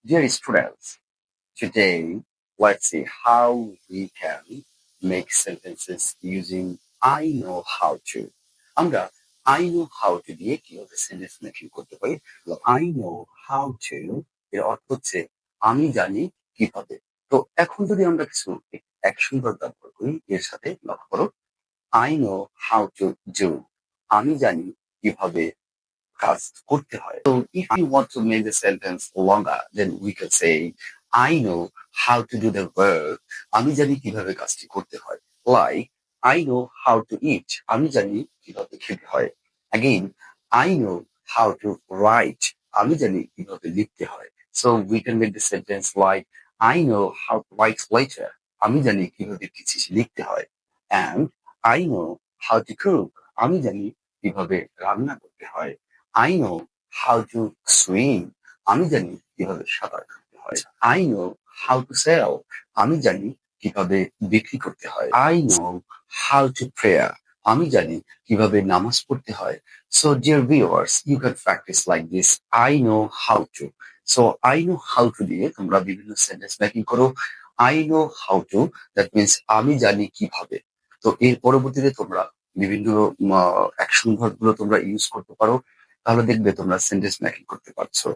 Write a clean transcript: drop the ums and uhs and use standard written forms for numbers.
Dear students, today let's see how we can make sentences using I know how to. আমরা I know how to দিয়ে কিভাবে sentence making করতে পারি। I know how to এর অর্থ হচ্ছে আমি জানি কিভাবে। তো এখন যদি আমরা কিছু অ্যাকশন ভার্ব ব্যবহার করি এর সাথে লক্ষ্য করো I know how to do আমি জানি কিভাবে কাজ করতে হয়। So if you want to make the sentence longer, then we can say I know how to do the work. আমি জানি কিভাবে কাজটি করতে হয়। Like I know how to eat. আমি জানি কিভাবে খেতে হয়। Again, I know how to write. আমি জানি কিভাবে লিখতে হয়। So we can make the sentence like I know how to write letter. আমি জানি কিভাবে চিঠি লিখতে হয়। And I know how to cook. আমি জানি কিভাবে রান্না করতে হয়। I know how to swim. আমি জানি কিভাবে সাঁতার কাটতে হয়। I know how to sell. আমি জানি কিভাবে বিক্রি করতে হয়। I know how to prayer. আমি জানি কিভাবে নামাজ পড়তে হয়। So dear viewers, you can practice like this. I know how to. So I know how to দিয়ে তোমরা বিভিন্ন সেন্টেন্স মেকিং করো। I know how to, that means আমি জানি কিভাবে। তো এর পরবর্তীতে তোমরা বিভিন্ন অ্যাকশন ভার্ব গুলো তোমরা ইউজ করতে পারো। তাহলে দেখবে তোমরা সেন্টেন্স মেকিং করতে পারছো।